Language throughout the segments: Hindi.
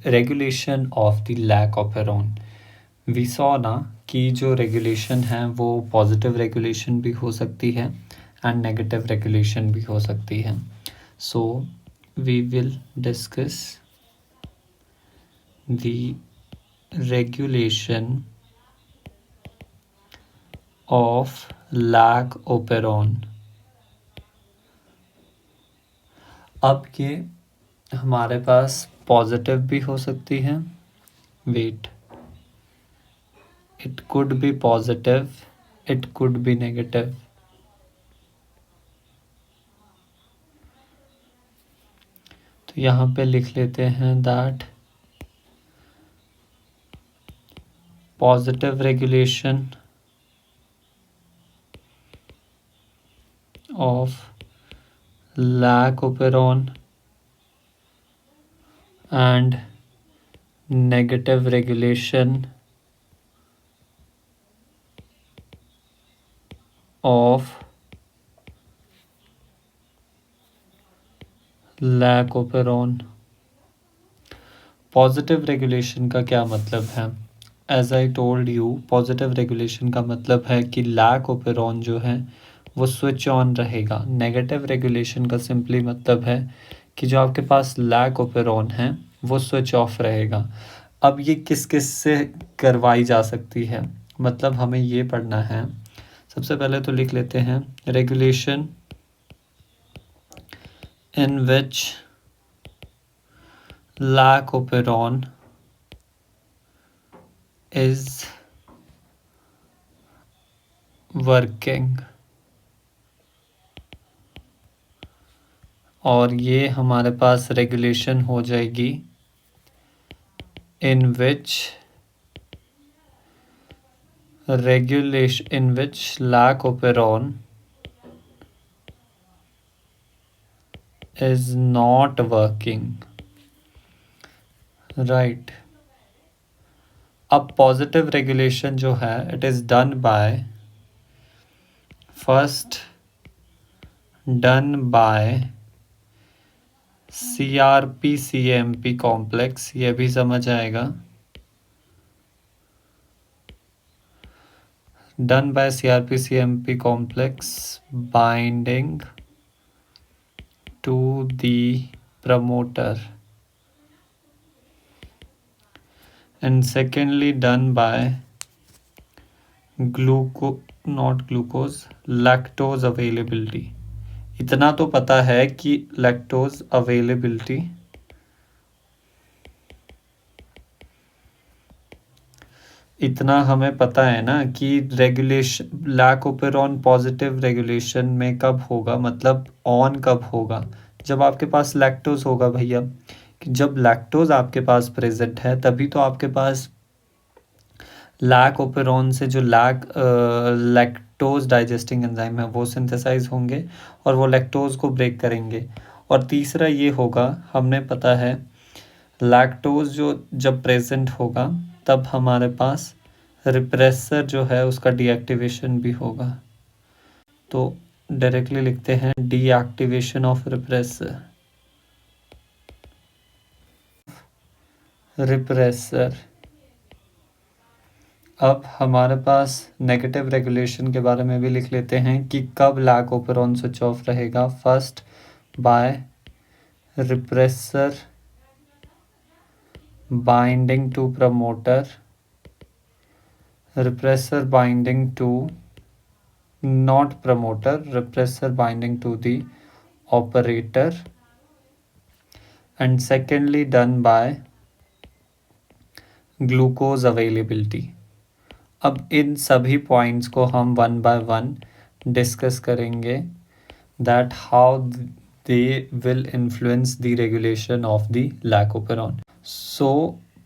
Regulation of the lac of operon. We saw ना कि जो रेगुलेशन है वो पॉजिटिव रेगुलेशन भी हो सकती है एंड नेगेटिव रेगुलेशन भी हो सकती है। So we will discuss the regulation of lac operon. अब ये हमारे पास पॉजिटिव भी हो सकती है, wait, it could be positive, it could be negative. तो यहाँ पे लिख लेते हैं दैट पॉजिटिव रेगुलेशन of lac operon and negative regulation of lac operon। Positive regulation का क्या मतलब है? As I told you, positive regulation का मतलब है कि लैक ओपेरॉन जो है वो स्विच ऑन रहेगा। नेगेटिव रेगुलेशन का सिंपली मतलब है कि जो आपके पास लैक ओपेरॉन है वो स्विच ऑफ रहेगा। अब ये किस किस से करवाई जा सकती है, मतलब हमें ये पढ़ना है। सबसे पहले तो लिख लेते हैं regulation in which lac operon is working। और ये हमारे पास रेगुलेशन हो जाएगी in which lac operon is not working, right. अब पॉजिटिव रेगुलेशन जो है it is done by first done bye CRP CMP complex, ये भी समझ आएगा। डन bye CRP CMP complex binding to the promoter and secondly done by lactose availability। इतना तो पता है कि लैक्टोज अवेलेबिलिटी इतना हमें पता है ना कि regulation lac operon positive regulation में कब होगा, मतलब ऑन कब होगा, जब आपके पास लैक्टोज होगा भैया। कि जब लैक्टोज आपके पास प्रेजेंट है तभी तो आपके पास लैक ओपेरॉन से जो लैक्टोज डाइजेस्टिंग एंजाइम है वो सिंथेसाइज होंगे और वो लैक्टोज को ब्रेक करेंगे। और तीसरा ये होगा, हमने पता है लैक्टोज जो जब प्रेजेंट होगा तब हमारे पास रिप्रेसर जो है उसका डीएक्टिवेशन भी होगा। तो डायरेक्टली लिखते हैं डीएक्टिवेशन ऑफ रिप्रेसर। अब हमारे पास नेगेटिव रेगुलेशन के बारे में भी लिख लेते हैं कि कब लैक ओपेरॉन स्विच ऑफ रहेगा। First by repressor binding to promoter, repressor binding to, not promoter, repressor binding to the operator, and secondly done by glucose availability। अब इन सभी पॉइंट्स को हम वन बाय वन डिस्कस करेंगे that how they will influence the regulation of the lac operon। So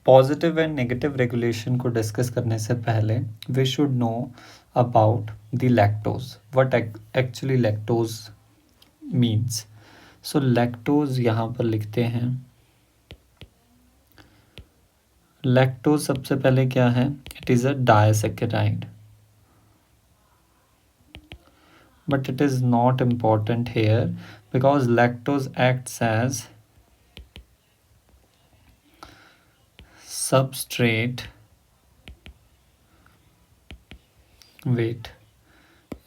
positive and negative regulation को डिस्कस करने से पहले we should know about the lactose, what actually lactose means. So lactose यहाँ पर लिखते हैं, लैक्टोज सबसे पहले क्या है, it is a disaccharide, but it is not important here because lactose acts as substrate, wait,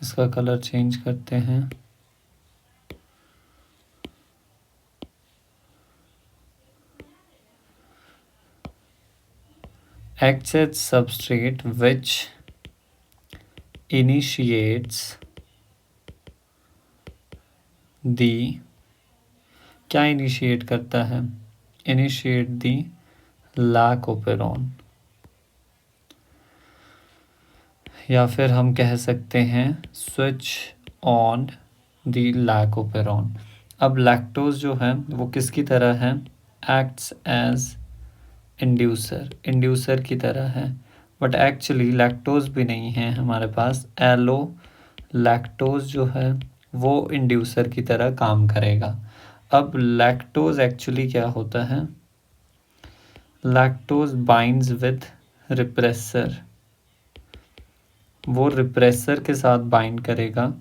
इसका कलर चेंज करते हैं, acts as substrate which initiates the, क्या इनिशिएट करता है, इनिशिएट दी लैकोपेरॉन, या फिर हम कह सकते हैं स्विच ऑन दी लैकोपेरॉन। अब लैक्टोज जो है वो किसकी तरह है, एक्ट्स एज इंड्यूसर, इंड्यूसर की तरह है, बट एक्चुअली लैक्टोज भी नहीं है हमारे पास, एलो लैक्टोज जो है वो इंड्यूसर की तरह काम करेगा। अब लैक्टोज एक्चुअली क्या होता है, लैक्टोज बाइंड्स विद रिप्रेसर, वो रिप्रेसर के साथ बाइंड करेगा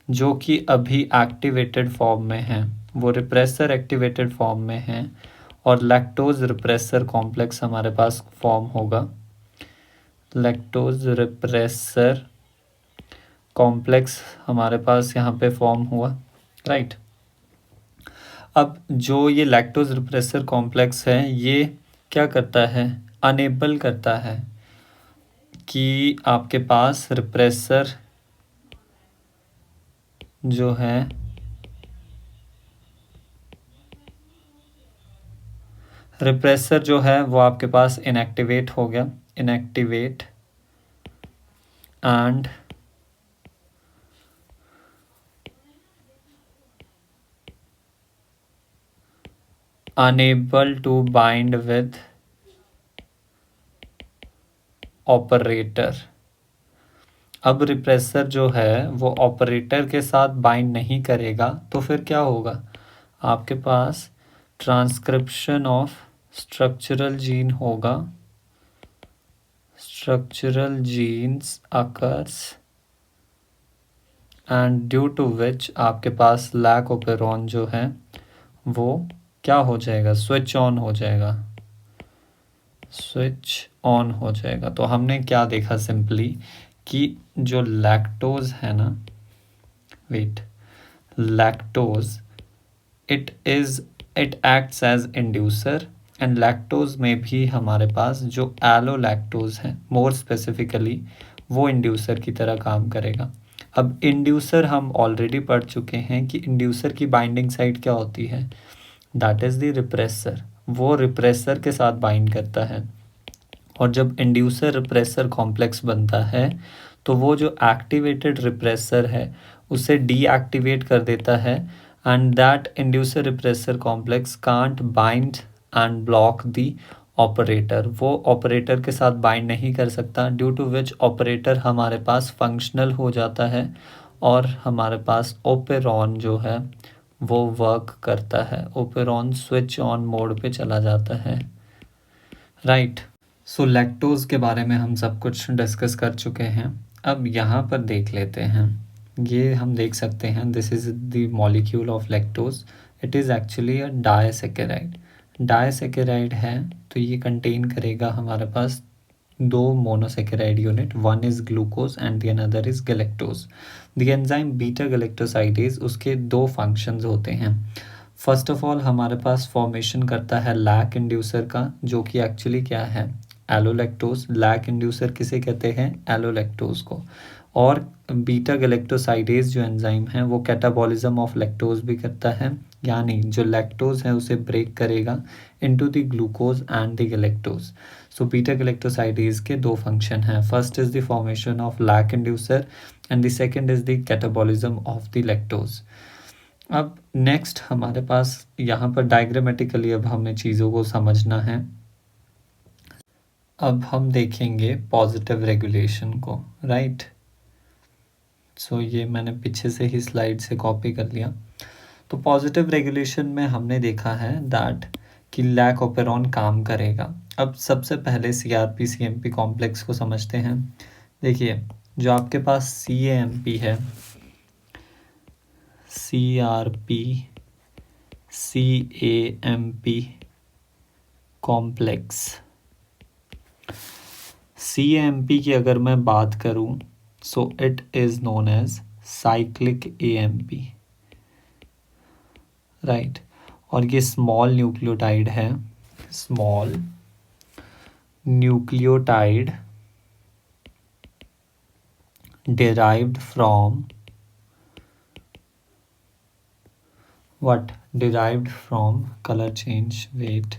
जो कि अभी एक्टिवेटेड फॉर्म में है, वो रिप्रेसर एक्टिवेटेड फॉर्म में है, और लैक्टोज रिप्रेसर कॉम्प्लेक्स हमारे पास फॉर्म होगा, लैक्टोज रिप्रेसर कॉम्प्लेक्स हमारे पास यहाँ पे फॉर्म हुआ, राइट। अब जो ये लैक्टोज रिप्रेसर कॉम्प्लेक्स है ये क्या करता है, अनेबल करता है कि आपके पास रिप्रेसर जो है रिप्रेसर जो है वो आपके पास इनएक्टिवेट हो गया, inactivate and unable to bind with operator. अब रिप्रेसर जो है वो ऑपरेटर के साथ बाइंड नहीं करेगा तो फिर क्या होगा, आपके पास ट्रांसक्रिप्शन ऑफ स्ट्रक्चरल जीन होगा, structural genes occurs and due to which आपके पास लैकोपेरॉन जो है वो क्या हो जाएगा, स्विच ऑन हो जाएगा, स्विच ऑन हो जाएगा। तो हमने क्या देखा सिंपली कि जो लैक्टोज है ना, wait, lactose it acts as inducer, and lactose में भी हमारे पास जो एलो लैक्टोज है मोर स्पेसिफिकली वो इंड्यूसर की तरह काम करेगा। अब इंड्यूसर हम ऑलरेडी पढ़ चुके हैं कि इंड्यूसर की बाइंडिंग साइट क्या होती है, दैट इज़ द रिप्रेसर, वो रिप्रेसर के साथ बाइंड करता है, और जब इंड्यूसर रिप्रेसर कॉम्प्लेक्स बनता है तो वो जो एक्टिवेटेड रिप्रेसर है उसे डीएक्टिवेट कर देता है, and that inducer repressor complex can't bind and block the operator, वो ऑपरेटर के साथ बाइंड नहीं कर सकता, ड्यू टू विच ऑपरेटर हमारे पास फंक्शनल हो जाता है और हमारे पास ओपेरॉन जो है वो वर्क करता है, ओपेरॉन स्विच ऑन मोड पे चला जाता है, राइट। सो लैक्टोज के बारे में हम सब कुछ डिस्कस कर चुके हैं। अब यहाँ पर देख लेते हैं, ये हम देख सकते हैं this is the molecule of lactose, it is actually a disaccharide, disaccharide है तो ये कंटेन करेगा हमारे पास दो monosaccharide unit, one is glucose and the other is galactose. The enzyme beta galactosidase, उसके दो फंक्शंस होते हैं। फर्स्ट ऑफ ऑल हमारे पास फॉर्मेशन करता है लैक इंड्यूसर का, जो कि एक्चुअली क्या है, एलोलैक्टोज। लैक इंड्यूसर किसे कहते हैं, एलोलैक्टोज को। और बीटा गैलेक्टोसाइडेज जो एंजाइम है वो कैटाबॉलिज्म ऑफ लैक्टोज भी करता है, यानी जो लैक्टोज है उसे ब्रेक करेगा into the glucose and the galactose. So beta galactosidase के दो फंक्शन हैं, first is the formation of lac inducer and the second is the catabolism of the lactose. अब नेक्स्ट हमारे पास यहाँ पर डायग्रामेटिकली अब हमें चीज़ों को समझना है। अब हम देखेंगे पॉजिटिव रेगुलेशन को, राइट। सो ये मैंने पीछे से ही स्लाइड से कॉपी कर लिया। तो पॉजिटिव रेगुलेशन में हमने देखा है दैट कि लैकोपेरॉन काम करेगा। अब सबसे पहले सीआरपी सीएमपी कॉम्प्लेक्स को समझते हैं। देखिए जो आपके पास सीएमपी है, सीआरपी, सीएमपी, कॉम्प्लेक्स। CAMP की अगर मैं बात करूं, so it is known as cyclic AMP, right. और ये स्मॉल न्यूक्लियोटाइड है, small nucleotide derived from what? Derived from color change, wait,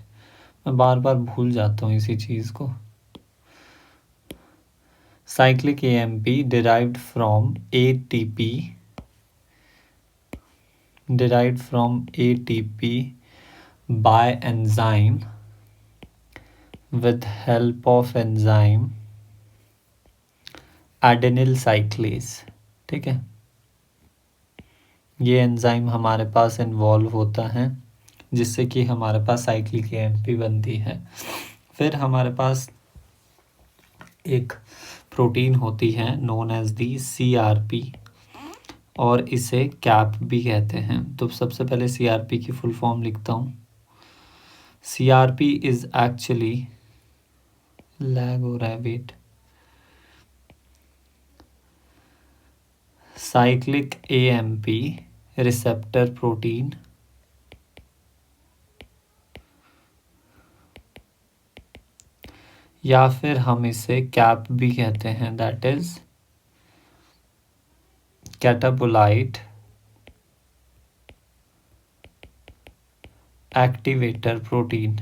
मैं बार बार भूल जाता हूँ इसी चीज़ को। Cyclic AMP derived from ATP, derived from ATP by enzyme with help of enzyme adenyl cyclase, ठीक है। ये एंजाइम हमारे पास इन्वॉल्व होता है जिससे कि हमारे पास साइक्लिक AMP बनती है। फिर हमारे पास एक प्रोटीन होती है नोन एज दी CRP, और इसे कैप भी कहते हैं। तो सबसे पहले CRP की फुल फॉर्म लिखता हूँ। CRP इज एक्चुअली, लैग हो रहा है, wait, cyclic AMP receptor protein, या फिर हम इसे कैप भी कहते हैं, that is catabolite activator protein.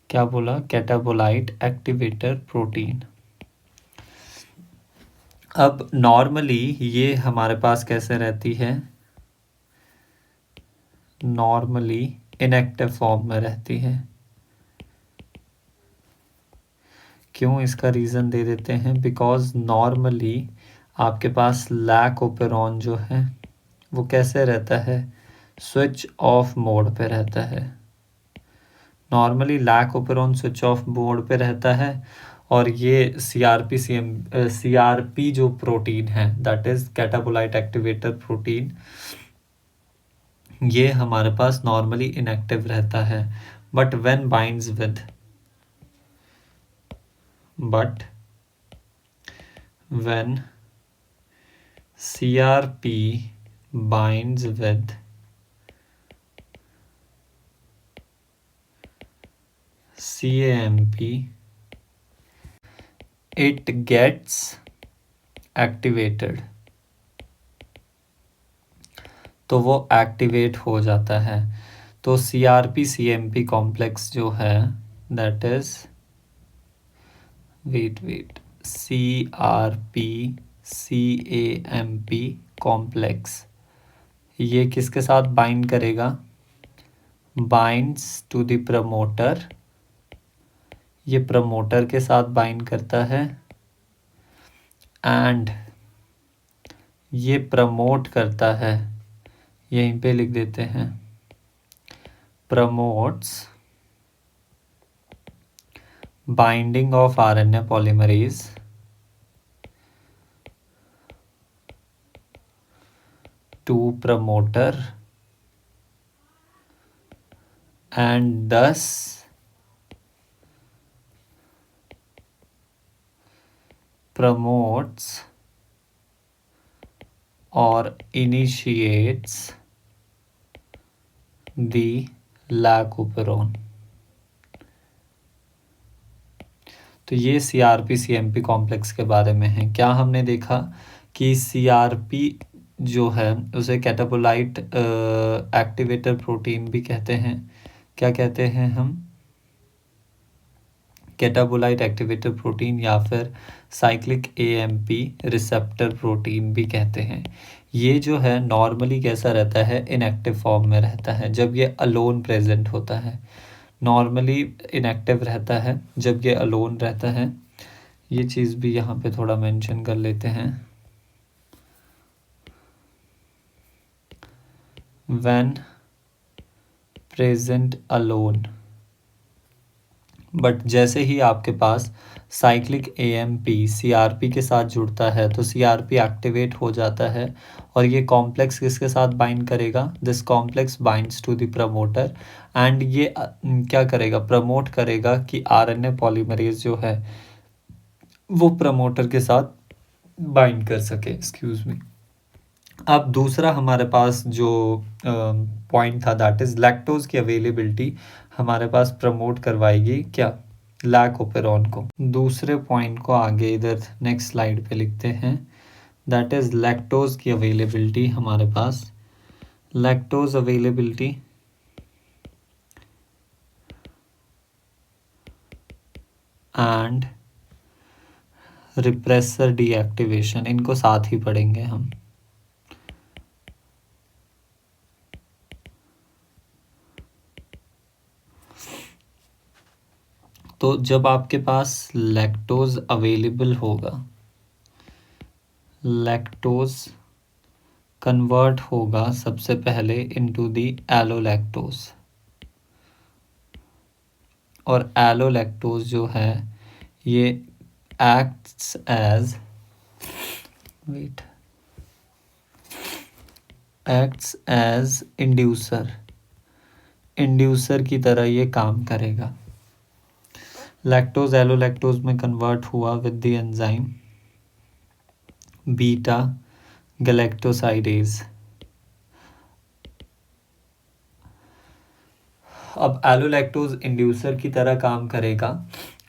क्या बोला? Catabolite activator protein. अब नॉर्मली ये हमारे पास कैसे रहती है? नॉर्मली इनएक्टिव फॉर्म में रहती है। क्यों? इसका रीज़न दे देते हैं। बिकॉज नॉर्मली आपके पास लैकोपेरॉन जो है वो कैसे रहता है? स्विच ऑफ मोड पे रहता है। Normally lac operon switch off mode पे रहता है, और ये CRP जो प्रोटीन है, that is catabolite activator protein, ये हमारे पास नॉर्मली इनएक्टिव रहता है। But when binds with, but when CRP binds with CAMP, it gets activated, तो वो एक्टिवेट हो जाता है। तो CRP CMP कॉम्प्लेक्स जो है, that is, wait CRP CAMP complex, ये किसके साथ बाइंड करेगा? बाइंड्स टू द प्रमोटर, ये प्रमोटर के साथ बाइंड करता है, एंड ये प्रमोट करता है, यहीं पे लिख देते हैं, promotes binding of RNA polymerase to promoter, and thus promotes or initiates the lactoperon। तो ये CRP CMP कॉम्प्लेक्स के बारे में है। क्या हमने देखा कि CRP जो है उसे कैटाबोलाइट एक्टिवेटर प्रोटीन भी कहते हैं। क्या कहते हैं हम? कैटाबोलाइट एक्टिवेटर प्रोटीन, या फिर साइक्लिक AMP रिसेप्टर प्रोटीन भी कहते हैं। ये जो है नॉर्मली कैसा रहता है? इनएक्टिव फॉर्म में रहता है जब ये अलोन प्रेजेंट होता है। नॉर्मली इनएक्टिव रहता है जब ये अलोन रहता है। ये चीज़ भी यहाँ पे थोड़ा मेंशन कर लेते हैं। When present alone, बट जैसे ही आपके पास साइक्लिक एएमपी सीआरपी के साथ जुड़ता है तो सीआरपी एक्टिवेट हो जाता है और ये कॉम्प्लेक्स किसके साथ बाइंड करेगा, this complex binds to the promoter and ये क्या करेगा, प्रमोट करेगा कि आरएनए पॉलीमरेज जो है वो प्रमोटर के साथ बाइंड कर सके, एक्सक्यूज मी। अब दूसरा हमारे पास जो पॉइंट था दैट इज लैक्टोज की अवेलेबिलिटी हमारे पास प्रमोट करवाएगी क्या, लैकोपेरॉन को। दूसरे पॉइंट को आगे इधर नेक्स्ट स्लाइड पे लिखते हैं, दैट इज लैक्टोज की अवेलेबिलिटी हमारे पास, lactose availability and repressor deactivation, इनको साथ ही पढ़ेंगे हम। तो जब आपके पास लैक्टोज अवेलेबल होगा, लैक्टोज कन्वर्ट होगा सबसे पहले इनटू दी एलोलैक्टोज, और एलोलैक्टोज जो है ये एक्ट्स एज इंड्यूसर की तरह ये काम करेगा। लैक्टोज एलोलैक्टोज में कन्वर्ट हुआ with the enzyme beta galactosidase. अब एलोलैक्टोज इंड्यूसर की तरह काम करेगा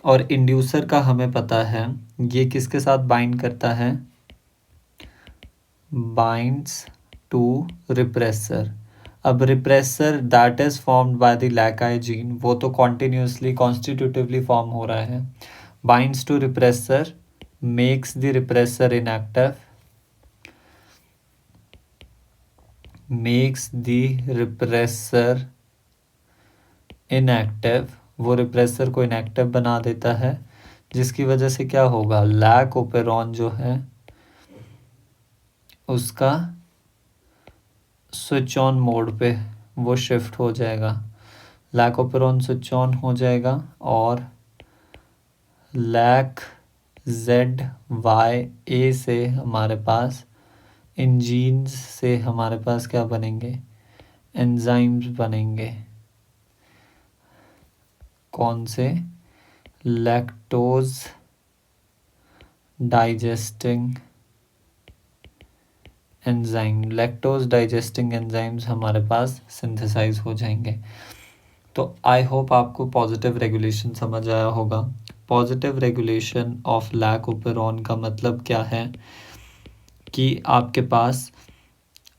और इंड्यूसर का हमें पता है ये किसके साथ बाइंड करता है, बाइंड्स टू रिप्रेसर। अब repressor that is formed by the lac I gene, वो तो कॉन्टिन्यूसली कॉन्स्टिट्यूटिवली फॉर्म हो रहा है, binds to repressor makes the repressor inactive, makes the repressor inactive, वो रिप्रेसर को इनएक्टिव बना देता है, जिसकी वजह से क्या होगा, लैकोपेरॉन जो है उसका स्विच ऑन मोड पे वो शिफ्ट हो जाएगा, लैकोपेरॉन स्विच ऑन हो जाएगा और लैक जेड वाई ए से हमारे पास इन जीन्स से हमारे पास क्या बनेंगे, एंजाइम्स बनेंगे, कौन से, lactose digesting enzyme, lactose digesting enzymes हमारे पास सिंथेसाइज हो जाएंगे। तो आई होप आपको पॉजिटिव रेगुलेशन समझ आया होगा। पॉजिटिव रेगुलेशन ऑफ लैकोपेरॉन का मतलब क्या है कि आपके पास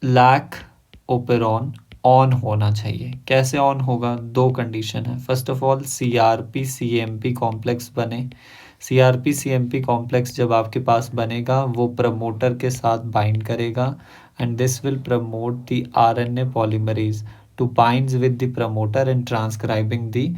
लैकोपेरॉन ऑन होना चाहिए। कैसे ऑन होगा, दो कंडीशन है, first of all CRP CMP complex बने, सीआरपी सीएमपी कॉम्प्लेक्स जब आपके पास बनेगा वो प्रमोटर के साथ बाइंड करेगा and this will promote the RNA polymerase to binds with the promoter and transcribing the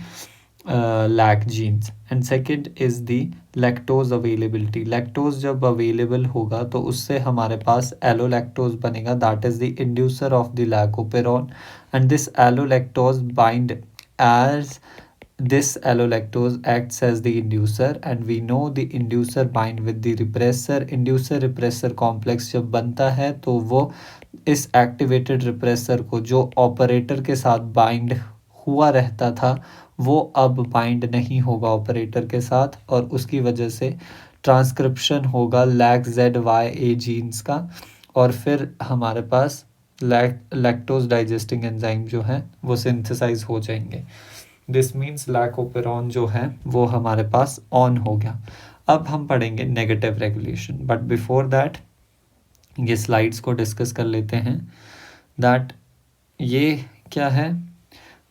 lac genes. And second is the lactose availability, lactose जब अवेलेबल होगा तो उससे हमारे पास एलोलैक्टोज बनेगा that is the inducer of the lac operon and this allolactose bind as this allolactose acts as the inducer and we know the inducer bind with the repressor, inducer repressor complex जब बनता है तो वो इस एक्टिवेटेड रिप्रेसर को जो ऑपरेटर के साथ बाइंड हुआ रहता था वो अब बाइंड नहीं होगा ऑपरेटर के साथ और उसकी वजह से ट्रांसक्रिप्शन होगा लैक जेड वाई ए जीन्स का और फिर हमारे पास लैक्टोज डाइजेस्टिंग एंजाइम जो है वो सिंथेसाइज हो जाएंगे। दिस मीन्स लैकोपेरॉन जो है वो हमारे पास ऑन हो गया। अब हम पढ़ेंगे negative regulation, but before that ये स्लाइड्स को डिस्कस कर लेते हैं दैट ये क्या है,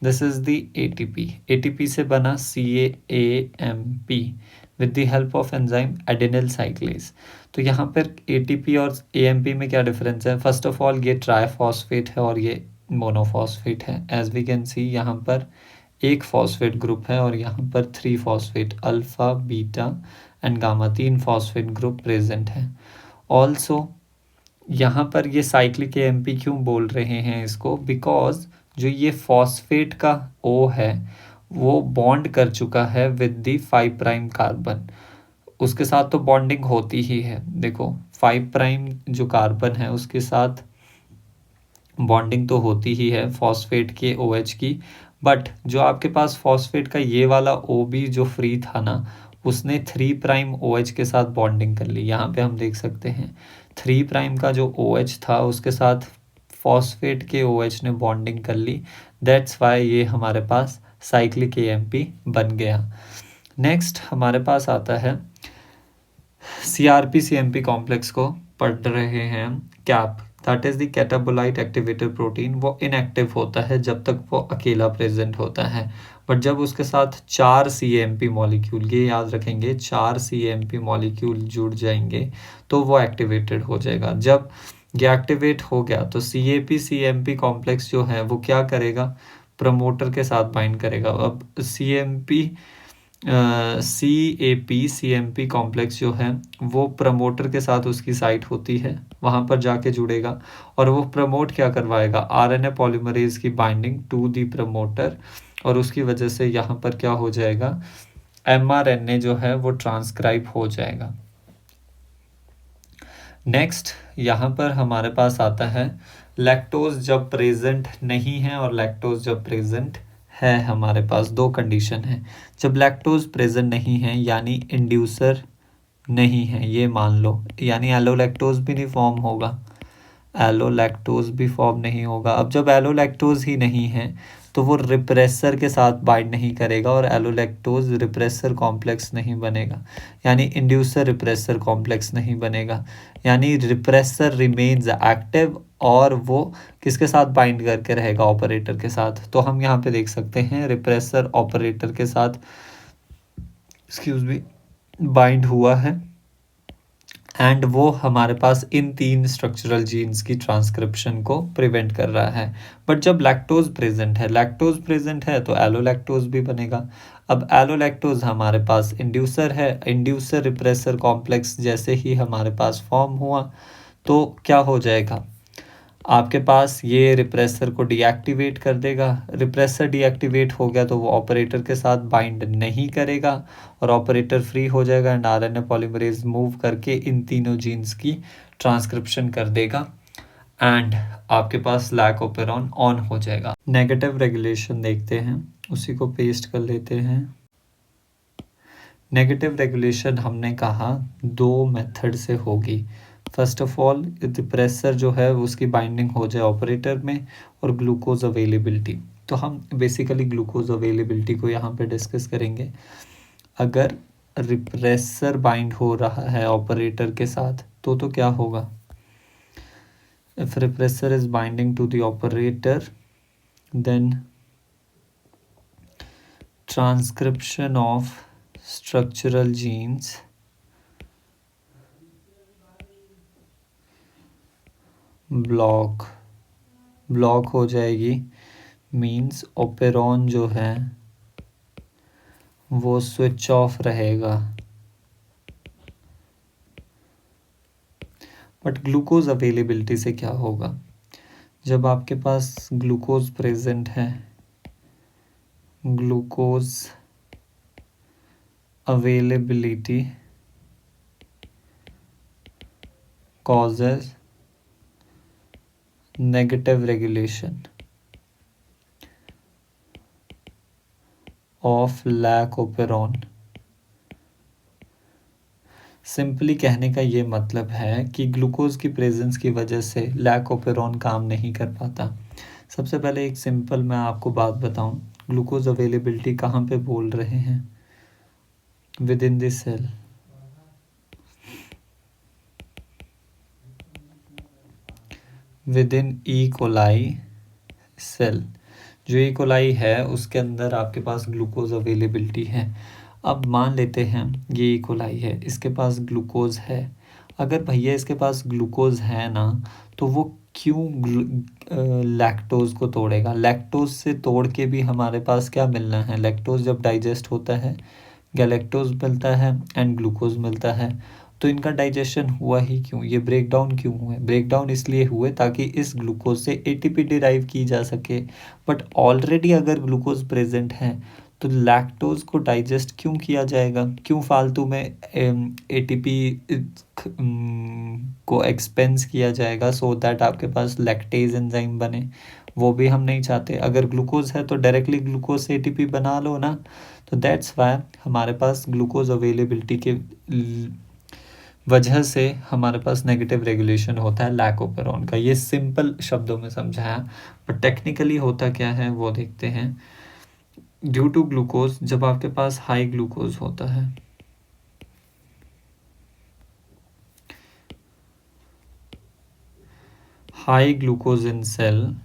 this is the ATP, ATP से बना CAAMP with the help of enzyme adenyl cyclase. तो यहाँ पर एटीपी और AMP में क्या डिफरेंस है, फर्स्ट ऑफ ऑल ये ट्राईफॉस्फेट है और ये मोनोफॉस्फेट है। एज वी कैन सी यहाँ पर एक फॉस्फेट ग्रुप है और यहाँ पर 3 phosphate alpha beta and gamma 3 phosphate group present है। ऑल्सो यहाँ पर ये साइक्लिक AMP क्यों बोल रहे हैं इसको, बिकॉज जो ये फॉस्फेट का O है वो बॉन्ड कर चुका है विद दी 5 प्राइम कार्बन, उसके साथ तो बॉन्डिंग होती ही है। देखो 5 प्राइम जो कार्बन है उसके साथ बॉन्डिंग तो होती ही है फॉस्फेट के OH की, बट जो आपके पास फॉस्फेट का ये वाला OB जो फ्री था ना, उसने 3 प्राइम OH के साथ बॉन्डिंग कर ली। यहाँ पे हम देख सकते हैं 3 प्राइम का जो OH था उसके साथ फॉस्फेट के OH ने बॉन्डिंग कर ली, दैट्स वाई ये हमारे पास साइक्लिक AMP बन गया। नेक्स्ट हमारे पास आता है CRP CMP कॉम्प्लेक्स को पढ़ रहे हैं हम। CAP that is the catabolite activator protein, वो इनएक्टिव होता है जब तक वो अकेला प्रेजेंट होता है, बट जब उसके साथ 4 CMP मॉलिक्यूल, ये याद रखेंगे 4 CMP मॉलिक्यूल जुड़ जाएंगे तो वो एक्टिवेटेड हो जाएगा। जब ये एक्टिवेट हो गया तो CAP CMP कॉम्प्लेक्स जो है वो क्या करेगा, प्रमोटर के साथ बाइंड करेगा। अब CAP CMP कॉम्प्लेक्स जो है वो प्रमोटर के साथ उसकी साइट होती है, वहाँ पर जाके जुड़ेगा और वो प्रमोट क्या करवाएगा, RNA पॉलीमरेज की बाइंडिंग टू दी प्रमोटर, और उसकी वजह से यहाँ पर क्या हो जाएगा, mRNA जो है वो ट्रांसक्राइब हो जाएगा। नेक्स्ट यहाँ पर हमारे पास आता है लैक्टोज जब प्रेजेंट नहीं है और लैक्टोज जब प्रेजेंट है। हमारे पास दो कंडीशन है। जब लैक्टोज प्रेजेंट नहीं है यानी इंड्यूसर नहीं है, ये मान लो, यानी एलोलैक्टोज भी नहीं फॉर्म होगा, एलोलैक्टोज भी फॉर्म नहीं होगा। अब जब एलोलैक्टोज ही नहीं है तो वो रिप्रेसर के साथ बाइंड नहीं करेगा और एलोलैक्टोज रिप्रेसर कॉम्प्लेक्स नहीं बनेगा, यानी इंड्यूसर रिप्रेसर कॉम्प्लेक्स नहीं बनेगा, यानी रिप्रेसर रिमेन्स एक्टिव और वो किसके साथ बाइंड करके रहेगा, ऑपरेटर के साथ। तो हम यहाँ पे देख सकते हैं रिप्रेसर ऑपरेटर के साथ एक्सक्यूज मी बाइंड हुआ है, एंड वो हमारे पास इन 3 स्ट्रक्चरल जीन्स की ट्रांसक्रिप्शन को प्रिवेंट कर रहा है। बट जब लैक्टोज प्रेजेंट है तो एलोलैक्टोज भी बनेगा। अब एलोलैक्टोज हमारे पास इंड्यूसर है, इंड्यूसर रिप्रेसर कॉम्प्लेक्स जैसे ही हमारे पास फॉर्म हुआ तो क्या हो जाएगा, आपके पास ये रिप्रेसर को डीएक्टिवेट कर देगा। रिप्रेसर डीएक्टिवेट हो गया तो वो ऑपरेटर के साथ बाइंड नहीं करेगा और ऑपरेटर फ्री हो जाएगा एंड RNA पॉलीमरेज मूव करके इन तीनों जीन्स की ट्रांसक्रिप्शन कर देगा एंड आपके पास लैक ओपेरॉन ऑन हो जाएगा। नेगेटिव रेगुलेशन देखते हैं, उसी को पेस्ट कर लेते हैं। नेगेटिव रेगुलेशन हमने कहा 2 मेथड से होगी। फर्स्ट ऑफ ऑल रिप्रेसर जो है उसकी बाइंडिंग हो जाए ऑपरेटर में, और ग्लूकोज अवेलेबिलिटी। तो हम बेसिकली ग्लूकोज अवेलेबिलिटी को यहाँ पे डिस्कस करेंगे। अगर रिप्रेसर बाइंड हो रहा है ऑपरेटर के साथ तो क्या होगा, if repressor is binding to the operator then transcription of structural genes block हो जाएगी, मीन्स ओपेरॉन जो है वो स्विच ऑफ रहेगा। बट ग्लूकोज अवेलेबिलिटी से क्या होगा, जब आपके पास ग्लूकोज प्रेजेंट है, glucose availability causes negative regulation of lac operon। Simply कहने का ये मतलब है कि ग्लूकोज की प्रेजेंस की वजह से लैक ओपेरॉन काम नहीं कर पाता। सबसे पहले एक सिंपल मैं आपको बात बताऊं, ग्लूकोज अवेलेबिलिटी कहाँ पे बोल रहे हैं, within the cell। within E. coli cell, जो E. coli है उसके अंदर आपके पास ग्लूकोज अवेलेबिलिटी है। अब मान लेते हैं ये E. coli है, इसके पास ग्लूकोज है। अगर भैया इसके पास ग्लूकोज है ना तो वो क्यों लैक्टोज को तोड़ेगा, लैक्टोज से तोड़ के भी हमारे पास क्या मिलना है, लैक्टोज जब डाइजेस्ट होता है गैलेक्टोज मिलता है एंड ग्लूकोज मिलता है। तो इनका डाइजेशन हुआ ही क्यों, ये ब्रेक डाउन क्यों हुए, ब्रेक डाउन इसलिए हुए ताकि इस ग्लूकोज से ATP डिराइव की जा सके। बट ऑलरेडी अगर ग्लूकोज प्रेजेंट है तो लैक्टोज को डाइजेस्ट क्यों किया जाएगा, क्यों फालतू में एटीपी को एक्सपेंस किया जाएगा सो दैट आपके पास लैक्टेज एंजाइम बने, वो भी हम नहीं चाहते। अगर ग्लूकोज है तो डायरेक्टली ग्लूकोज से एटीपी बना लो ना, तो दैट्स वाई हमारे पास ग्लूकोज अवेलेबिलिटी के वजह से हमारे पास नेगेटिव रेगुलेशन होता है लैकोपेरॉन का। ये सिंपल शब्दों में समझाया, बट टेक्निकली होता क्या है वो देखते हैं। ड्यू टू ग्लूकोज, जब आपके पास हाई ग्लूकोज होता है, high glucose in cell,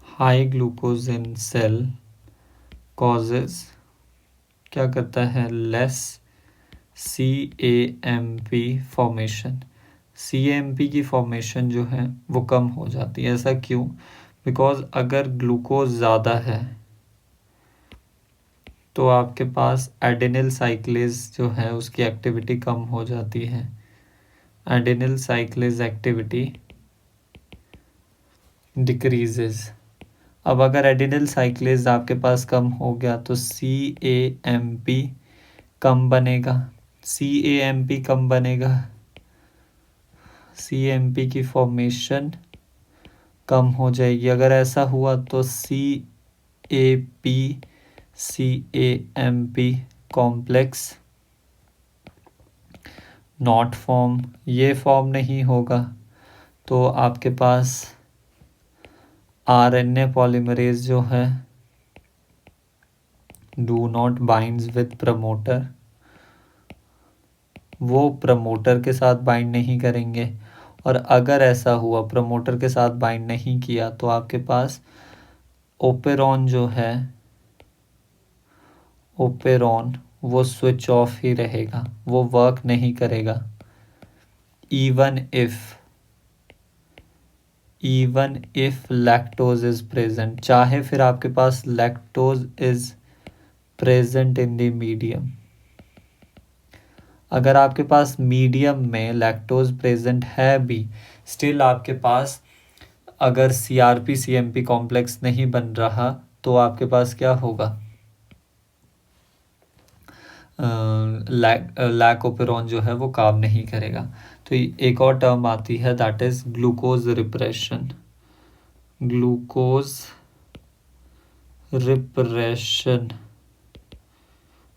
high glucose in cell causes, क्या करता है, लेस CAMP फॉर्मेशन, CAMP की फॉर्मेशन जो है वो कम हो जाती है। ऐसा क्यों? बिकॉज अगर ग्लूकोज ज़्यादा है तो आपके पास एडेनिल साइक्लेज जो है उसकी एक्टिविटी कम हो जाती है, एडेनिल साइक्लेज एक्टिविटी डिक्रीजेस। अब अगर एडेनिल साइक्लेज आपके पास कम हो गया तो CAMP कम बनेगा, CAMP कम बनेगा, CAMP की फॉर्मेशन कम हो जाएगी। अगर ऐसा हुआ तो CAP कॉम्प्लेक्स नॉट फॉर्म, ये फॉर्म नहीं होगा तो आपके पास RNA पॉलीमरेज जो है do not binds with promoter, वो प्रमोटर के साथ बाइंड नहीं करेंगे। और अगर ऐसा हुआ प्रमोटर के साथ बाइंड नहीं किया तो आपके पास ओपेरॉन जो है, ओपेरॉन वो स्विच ऑफ ही रहेगा, वो वर्क नहीं करेगा। Even if lactose is present, चाहे फिर आपके पास lactose is present in the medium, अगर आपके पास मीडियम में लैक्टोज प्रेजेंट है भी, स्टिल आपके पास अगर CRP CMP कॉम्प्लेक्स नहीं बन रहा तो आपके पास क्या होगा, लैकोपेरॉन जो है वो काम नहीं करेगा। तो एक और टर्म आती है that is glucose repression, glucose repression.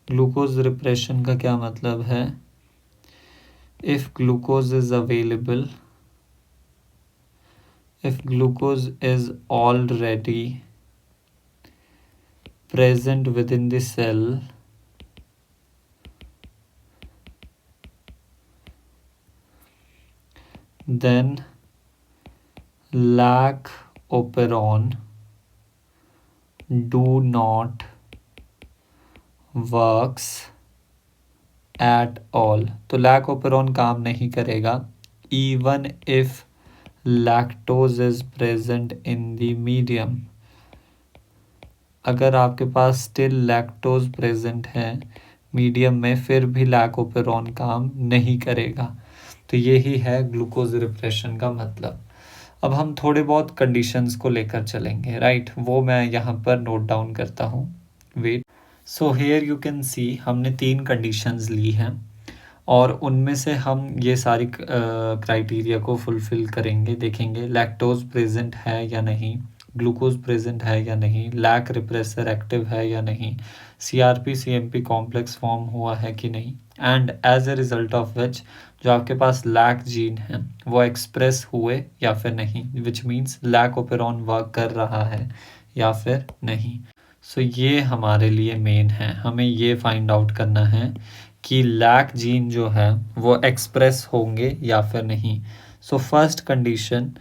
Glucose repression का क्या मतलब है, if glucose is available, if glucose is already present within the cell, then lactoperon do not works at all, तो lactoperon काम नहीं करेगा even if lactose is present in the medium, अगर आपके पास स्टिल लैक्टोज प्रेजेंट है मीडियम में फिर भी लैकोपेरॉन काम नहीं करेगा। तो यही है ग्लूकोज रिप्रेशन का मतलब। अब हम थोड़े बहुत कंडीशंस को लेकर चलेंगे, राइट, वो मैं यहाँ पर नोट डाउन करता हूँ, wait. So here you can see हमने 3 कंडीशंस ली हैं और उनमें से हम ये सारी क्राइटेरिया को फुलफिल करेंगे, देखेंगे लैक्टोज प्रेजेंट है या नहीं, ग्लूकोज प्रेजेंट है या नहीं, लैक रिप्रेसर एक्टिव है या नहीं, CRP CMP कॉम्प्लेक्स फॉर्म हुआ है कि नहीं, and as a result of which जो आपके पास लैक जीन है वो एक्सप्रेस हुए या फिर नहीं, विच मीन्स लैकोपेरॉन वर्क कर रहा है या फिर नहीं। सो ये हमारे लिए मेन है, हमें ये फाइंड आउट करना है कि लैक जीन जो है वो एक्सप्रेस होंगे या फिर नहीं। So first condition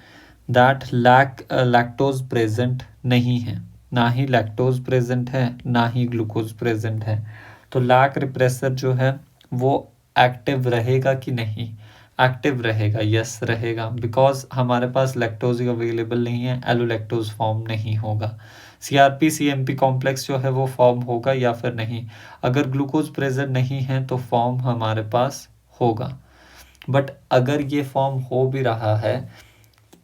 that lactose present नहीं है, ना ही लैक्टोज प्रेजेंट है ना ही ग्लूकोज प्रेजेंट है, तो लैक रिप्रेसर जो है वो एक्टिव रहेगा कि नहीं, एक्टिव रहेगा, यस रहेगा, बिकॉज हमारे पास लैक्टोज अवेलेबल नहीं है, एलोलैक्टोज फॉर्म नहीं होगा। CRP CMP कॉम्प्लेक्स जो है वो फॉर्म होगा या फिर नहीं, अगर ग्लूकोज प्रेजेंट नहीं है तो फॉर्म हमारे पास होगा। बट अगर ये फॉर्म हो भी रहा है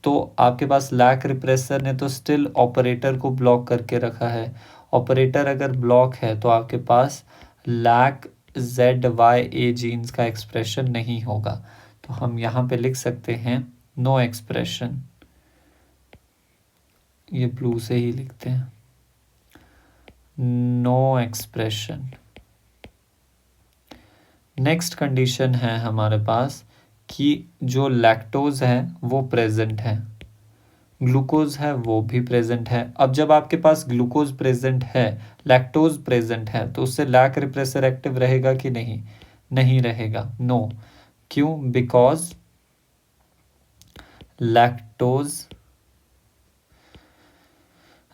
तो आपके पास लैक रिप्रेसर ने तो स्टिल ऑपरेटर को ब्लॉक करके रखा है। ऑपरेटर अगर ब्लॉक है तो आपके पास लैक ZYA जीन्स का एक्सप्रेशन नहीं होगा। तो हम यहाँ पे लिख सकते हैं नो एक्सप्रेशन, ये ब्लू से ही लिखते हैं, नो एक्सप्रेशन। नेक्स्ट कंडीशन है हमारे पास कि जो लैक्टोज है वो प्रेजेंट है, ग्लूकोज है वो भी प्रेजेंट है। अब जब आपके पास ग्लूकोज प्रेजेंट है, लैक्टोज प्रेजेंट है, तो उससे लैक रिप्रेसर एक्टिव रहेगा कि नहीं? नहीं रहेगा, नो। क्यों? बिकॉज लैक्टोज,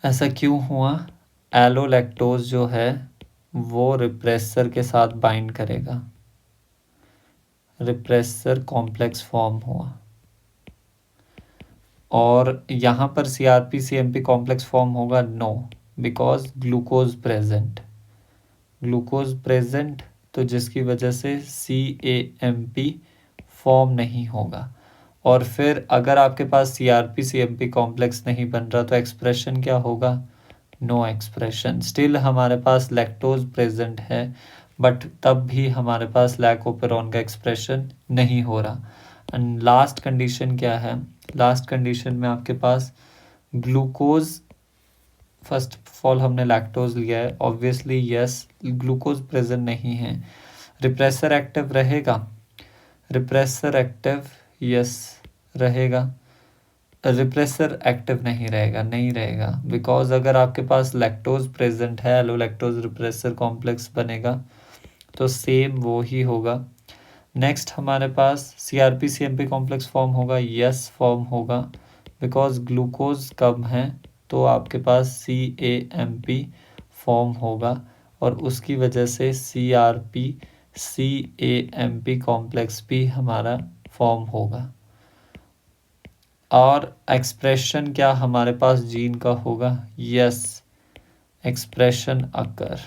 ऐसा क्यों हुआ? एलोलैक्टोज जो है वो रिप्रेसर के साथ बाइंड करेगा, रिप्रेसर कॉम्प्लेक्स फॉर्म हुआ, और यहाँ पर CRP CMP कॉम्प्लेक्स फॉर्म होगा, no, because glucose present, glucose present, तो जिसकी वजह से CAMP फॉर्म नहीं होगा। और फिर अगर आपके पास CRP CMP कॉम्प्लेक्स नहीं बन रहा तो एक्सप्रेशन क्या होगा? No expression. स्टिल हमारे पास लैक्टोज प्रेजेंट है, बट तब भी हमारे पास लैकोपेरॉन का एक्सप्रेशन नहीं हो रहा। एंड लास्ट कंडीशन क्या है? लास्ट कंडीशन में आपके पास ग्लूकोज, फर्स्ट ऑफ ऑल हमने लैक्टोज लिया है, ऑब्वियसली यस, ग्लूकोज प्रेजेंट नहीं है, रिप्रेसर एक्टिव रहेगा, रिप्रेसर एक्टिव यस रहेगा, रिप्रेसर एक्टिव नहीं रहेगा, नहीं रहेगा, बिकॉज अगर आपके पास लैक्टोज प्रेजेंट है, एलोलैक्टोज रिप्रेसर कॉम्प्लेक्स बनेगा, तो सेम वो ही होगा। नेक्स्ट हमारे पास CRP CMP कॉम्प्लेक्स फॉर्म होगा, यस फॉर्म होगा, बिकॉज ग्लूकोज कम है तो आपके पास CAMP फॉर्म होगा, और उसकी वजह से CRP CAMP कॉम्प्लेक्स भी हमारा फॉर्म होगा। और एक्सप्रेशन क्या हमारे पास जीन का होगा? यस, एक्सप्रेशन अकर।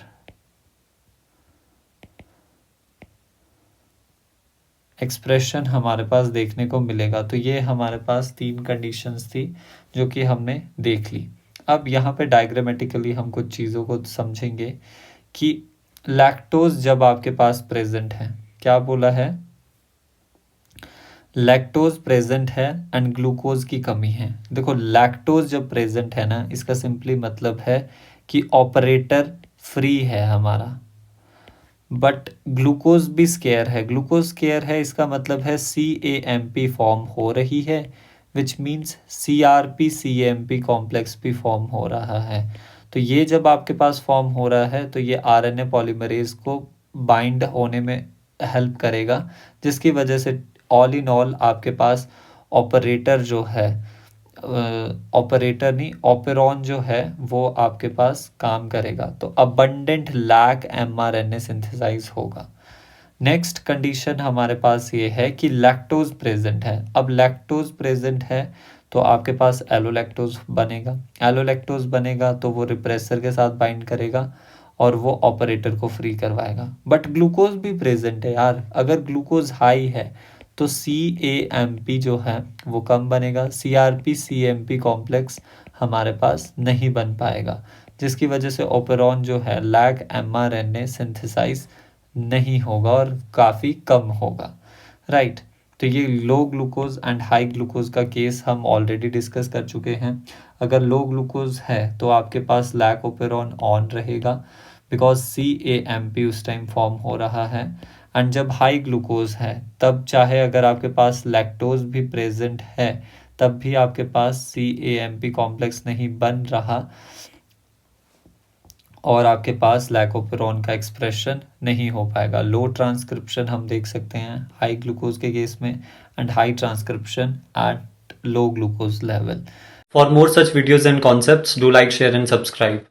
एक्सप्रेशन हमारे पास देखने को मिलेगा। तो ये हमारे पास 3 कंडीशंस थी जो कि हमने देख ली। अब यहाँ पे डायग्रामेटिकली हम कुछ चीज़ों को समझेंगे कि लैक्टोज जब आपके पास प्रेजेंट है, क्या बोला है? लैक्टोज प्रेजेंट है एंड ग्लूकोज की कमी है। देखो, लैक्टोज जब प्रेजेंट है ना, इसका सिंपली मतलब है कि ऑपरेटर फ्री है हमारा, बट ग्लूकोज भी स्केयर है। ग्लूकोज स्केयर है, इसका मतलब है CAMP फॉर्म हो रही है, which means CRP CAMP complex भी फॉर्म हो रहा है। तो ये जब आपके पास फॉर्म हो रहा है तो ये RNA पॉलीमरेज को बाइंड होने में हेल्प करेगा, जिसकी वजह से ऑल इन ऑल आपके पास ऑपरेटर जो है, ऑपरेटर नहीं, ऑपेरॉन जो है वो आपके पास काम करेगा, तो अबंडेंट लैक mRNA सिंथेसाइज होगा। नेक्स्ट कंडीशन हमारे पास ये है कि लैक्टोज प्रेजेंट है। अब लैक्टोज प्रेजेंट है तो आपके पास एलोलैक्टोज बनेगा, एलोलैक्टोज बनेगा तो वो रिप्रेसर के साथ बाइंड करेगा और वो ऑपरेटर को फ्री करवाएगा। बट ग्लूकोज भी प्रेजेंट है यार, अगर ग्लूकोज हाई है तो CAMP जो है वो कम बनेगा, CRP CMP कॉम्प्लेक्स हमारे पास नहीं बन पाएगा, जिसकी वजह से ओपेरॉन जो है लैक mRNA सिंथेसाइज नहीं होगा और काफ़ी कम होगा, राइट। तो ये लो ग्लूकोज एंड हाई ग्लूकोज का केस हम ऑलरेडी डिस्कस कर चुके हैं। अगर लो ग्लूकोज है तो आपके पास लैक ओपेरॉन ऑन रहेगा, बिकॉज CAMP उस टाइम फॉर्म हो रहा है। एंड जब हाई ग्लूकोज है तब चाहे अगर आपके पास लैक्टोज भी प्रेजेंट है तब भी आपके पास CAMP कॉम्प्लेक्स नहीं बन रहा और आपके पास लैकोपेरॉन का एक्सप्रेशन नहीं हो पाएगा। लो ट्रांसक्रिप्शन हम देख सकते हैं हाई ग्लूकोज के केस में and high transcription at low glucose level. For more such videos and concepts do like, share and subscribe.